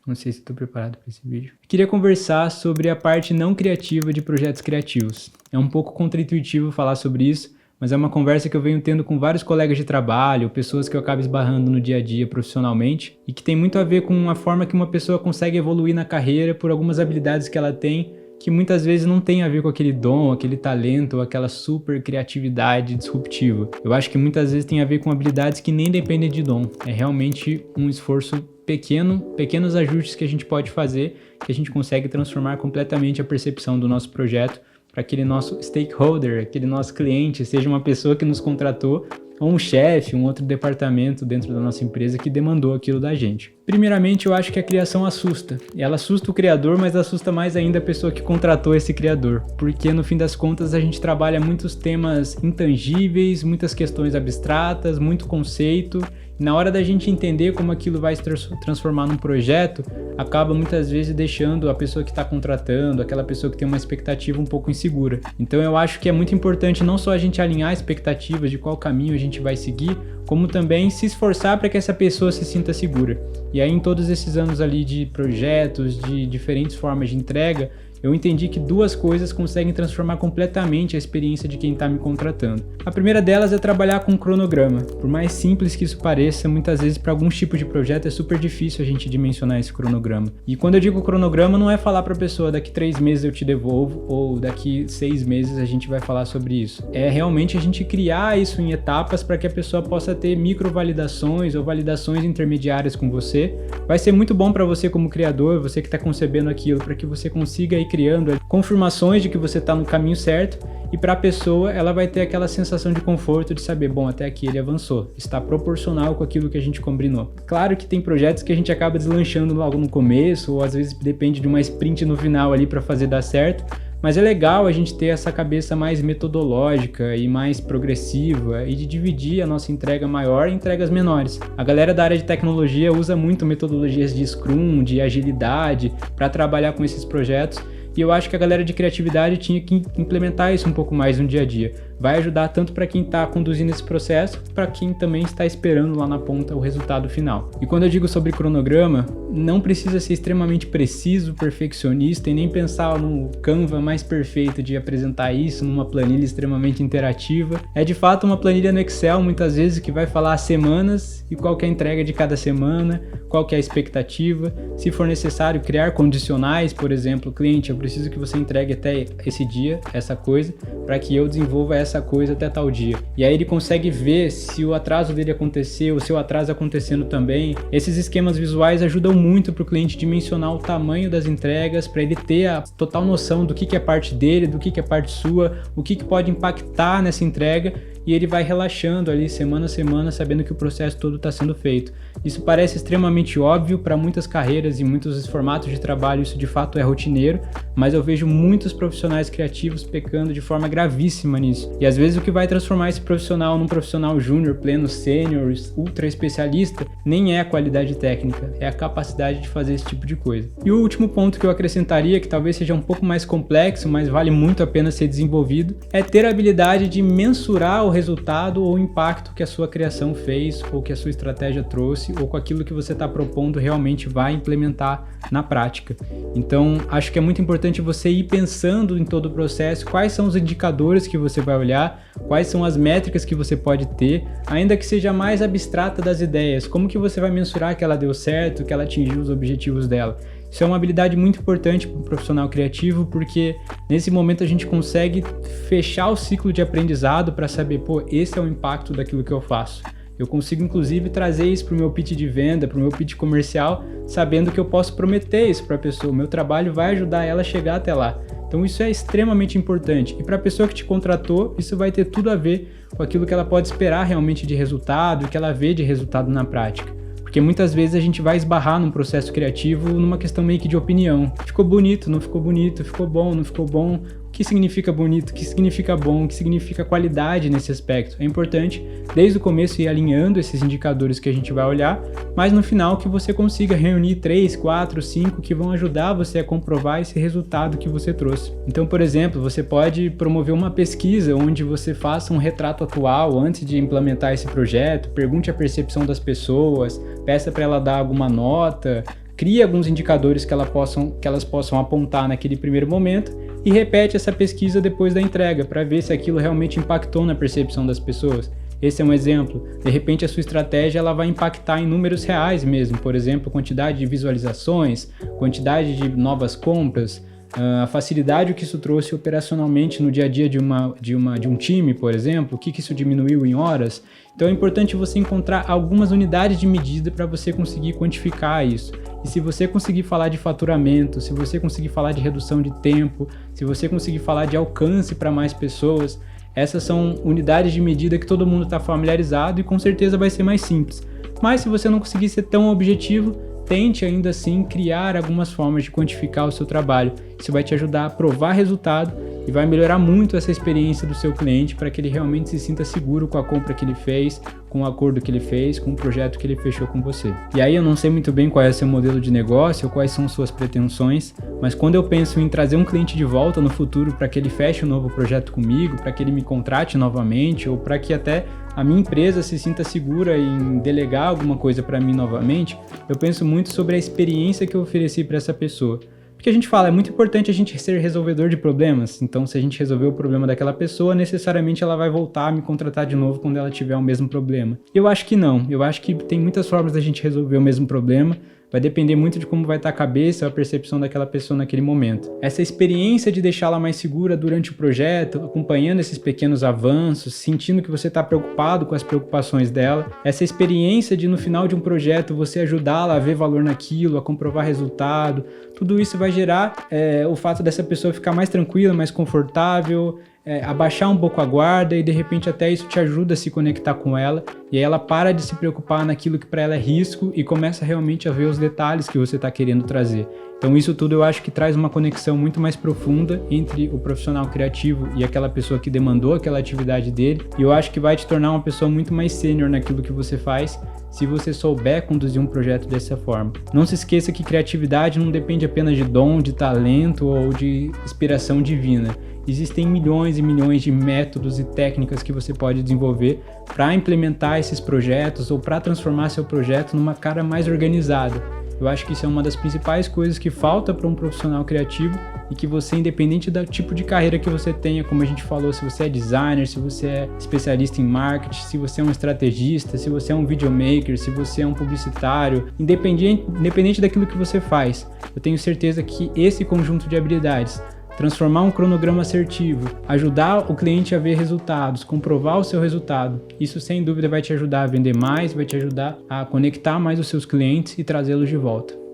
Não sei se estou preparado para esse vídeo. Queria conversar sobre a parte não criativa de projetos criativos. É um pouco contraintuitivo falar sobre isso, mas é uma conversa que eu venho tendo com vários colegas de trabalho, pessoas que eu acabo esbarrando no dia a dia profissionalmente, e que tem muito a ver com a forma que uma pessoa consegue evoluir na carreira por algumas habilidades que ela tem, que muitas vezes não tem a ver com aquele dom, aquele talento ou aquela super criatividade disruptiva. Eu acho que muitas vezes tem a ver com habilidades que nem dependem de dom. É realmente um esforço pequeno, pequenos ajustes que a gente pode fazer, que a gente consegue transformar completamente a percepção do nosso projeto para aquele nosso stakeholder, aquele nosso cliente, seja uma pessoa que nos contratou ou um chefe, um outro departamento dentro da nossa empresa que demandou aquilo da gente. Primeiramente, eu acho que a criação assusta. Ela assusta o criador, mas assusta mais ainda a pessoa que contratou esse criador. Porque, no fim das contas, a gente trabalha muitos temas intangíveis, muitas questões abstratas, muito conceito. E na hora da gente entender como aquilo vai se transformar num projeto, acaba muitas vezes deixando a pessoa que está contratando, aquela pessoa que tem uma expectativa um pouco insegura. Então eu acho que é muito importante não só a gente alinhar expectativas de qual caminho a gente vai seguir, como também se esforçar para que essa pessoa se sinta segura. E aí em todos esses anos ali de projetos, de diferentes formas de entrega, eu entendi que duas coisas conseguem transformar completamente a experiência de quem está me contratando. A primeira delas é trabalhar com um cronograma. Por mais simples que isso pareça, muitas vezes para alguns tipos de projeto é super difícil a gente dimensionar esse cronograma. E quando eu digo cronograma, não é falar para a pessoa daqui 3 meses eu te devolvo ou daqui 6 meses a gente vai falar sobre isso. É realmente a gente criar isso em etapas para que a pessoa possa ter microvalidações ou validações intermediárias com você. Vai ser muito bom para você como criador, você que está concebendo aquilo, para que você consiga ir criando confirmações de que você está no caminho certo, e para a pessoa ela vai ter aquela sensação de conforto de saber, bom, até aqui ele avançou, está proporcional com aquilo que a gente combinou. Claro que tem projetos que a gente acaba deslanchando logo no começo, ou às vezes depende de uma sprint no final ali para fazer dar certo, mas é legal a gente ter essa cabeça mais metodológica e mais progressiva e de dividir a nossa entrega maior em entregas menores. A galera da área de tecnologia usa muito metodologias de Scrum, de agilidade para trabalhar com esses projetos, e eu acho que a galera de criatividade tinha que implementar isso um pouco mais no dia a dia. Vai ajudar tanto para quem está conduzindo esse processo, para quem também está esperando lá na ponta o resultado final. E quando eu digo sobre cronograma, não precisa ser extremamente preciso, perfeccionista e nem pensar no Canva mais perfeito de apresentar isso numa planilha extremamente interativa. É de fato uma planilha no Excel, muitas vezes, que vai falar as semanas e qual que é a entrega de cada semana, qual que é a expectativa. Se for necessário criar condicionais, por exemplo, cliente, eu preciso que você entregue até esse dia essa coisa, para que eu desenvolva essa coisa até tal dia. E aí ele consegue ver se o atraso dele acontecer, ou se o atraso acontecendo também. Esses esquemas visuais ajudam muito para o cliente dimensionar o tamanho das entregas, para ele ter a total noção do que é parte dele, do que é parte sua, o que pode impactar nessa entrega, e ele vai relaxando ali semana a semana, sabendo que o processo todo está sendo feito. Isso parece extremamente óbvio para muitas carreiras e muitos formatos de trabalho, isso de fato é rotineiro, mas eu vejo muitos profissionais criativos pecando de forma gravíssima nisso. E às vezes o que vai transformar esse profissional num profissional júnior, pleno, sênior, ultra especialista, nem é a qualidade técnica, é a capacidade de fazer esse tipo de coisa. E o último ponto que eu acrescentaria, que talvez seja um pouco mais complexo, mas vale muito a pena ser desenvolvido, é ter a habilidade de mensurar o resultado ou o impacto que a sua criação fez, ou que a sua estratégia trouxe, ou com aquilo que você está propondo realmente vai implementar na prática. Então, acho que é muito importante você ir pensando em todo o processo, quais são os indicadores que você vai olhar, quais são as métricas que você pode ter, ainda que seja a mais abstrata das ideias, como que você vai mensurar que ela deu certo, que ela atingiu os objetivos dela. Isso é uma habilidade muito importante para o profissional criativo, porque nesse momento a gente consegue fechar o ciclo de aprendizado para saber, pô, esse é o impacto daquilo que eu faço. Eu consigo, inclusive, trazer isso para o meu pitch de venda, para o meu pitch comercial, sabendo que eu posso prometer isso para a pessoa. O meu trabalho vai ajudar ela a chegar até lá. Então isso é extremamente importante. E para a pessoa que te contratou, isso vai ter tudo a ver com aquilo que ela pode esperar realmente de resultado, que ela vê de resultado na prática. Porque muitas vezes a gente vai esbarrar num processo criativo numa questão meio que de opinião. Ficou bonito, não ficou bonito, ficou bom, não ficou bom. O que significa bonito, o que significa bom, o que significa qualidade nesse aspecto. É importante, desde o começo, ir alinhando esses indicadores que a gente vai olhar, mas no final que você consiga reunir 3, 4, 5 que vão ajudar você a comprovar esse resultado que você trouxe. Então, por exemplo, você pode promover uma pesquisa onde você faça um retrato atual antes de implementar esse projeto, pergunte a percepção das pessoas, peça para ela dar alguma nota, cria alguns indicadores que elas possam apontar naquele primeiro momento e repete essa pesquisa depois da entrega para ver se aquilo realmente impactou na percepção das pessoas. Esse é um exemplo. De repente a sua estratégia ela vai impactar em números reais mesmo, por exemplo, quantidade de visualizações, quantidade de novas compras, a facilidade que isso trouxe operacionalmente no dia a dia de um time, por exemplo, o que isso diminuiu em horas. Então é importante você encontrar algumas unidades de medida para você conseguir quantificar isso. E se você conseguir falar de faturamento, se você conseguir falar de redução de tempo, se você conseguir falar de alcance para mais pessoas, essas são unidades de medida que todo mundo está familiarizado e com certeza vai ser mais simples. Mas se você não conseguir ser tão objetivo, tente ainda assim criar algumas formas de quantificar o seu trabalho. Isso vai te ajudar a provar resultado e vai melhorar muito essa experiência do seu cliente para que ele realmente se sinta seguro com a compra que ele fez, com o acordo que ele fez, com o projeto que ele fechou com você. E aí eu não sei muito bem qual é o seu modelo de negócio ou quais são suas pretensões, mas quando eu penso em trazer um cliente de volta no futuro para que ele feche um novo projeto comigo, para que ele me contrate novamente ou para que até a minha empresa se sinta segura em delegar alguma coisa para mim novamente, eu penso muito sobre a experiência que eu ofereci para essa pessoa. Porque a gente fala, é muito importante a gente ser resolvedor de problemas, então se a gente resolver o problema daquela pessoa, necessariamente ela vai voltar a me contratar de novo quando ela tiver o mesmo problema. Eu acho que não, eu acho que tem muitas formas da gente resolver o mesmo problema, vai depender muito de como vai estar a cabeça, a percepção daquela pessoa naquele momento. Essa experiência de deixá-la mais segura durante o projeto, acompanhando esses pequenos avanços, sentindo que você está preocupado com as preocupações dela, essa experiência de no final de um projeto você ajudá-la a ver valor naquilo, a comprovar resultado, tudo isso vai gerar o fato dessa pessoa ficar mais tranquila, mais confortável, abaixar um pouco a guarda e de repente até isso te ajuda a se conectar com ela e aí ela para de se preocupar naquilo que para ela é risco e começa realmente a ver os detalhes que você está querendo trazer. Então isso tudo eu acho que traz uma conexão muito mais profunda entre o profissional criativo e aquela pessoa que demandou aquela atividade dele e eu acho que vai te tornar uma pessoa muito mais sênior naquilo que você faz se você souber conduzir um projeto dessa forma. Não se esqueça que criatividade não depende apenas de dom, de talento ou de inspiração divina. Existem milhões e milhões de métodos e técnicas que você pode desenvolver para implementar esses projetos ou para transformar seu projeto numa cara mais organizada. Eu acho que isso é uma das principais coisas que falta para um profissional criativo e que você, independente do tipo de carreira que você tenha, como a gente falou, se você é designer, se você é especialista em marketing, se você é um estrategista, se você é um videomaker, se você é um publicitário, independente daquilo que você faz, eu tenho certeza que esse conjunto de habilidades, transformar um cronograma assertivo, ajudar o cliente a ver resultados, comprovar o seu resultado, isso sem dúvida vai te ajudar a vender mais, vai te ajudar a conectar mais os seus clientes e trazê-los de volta.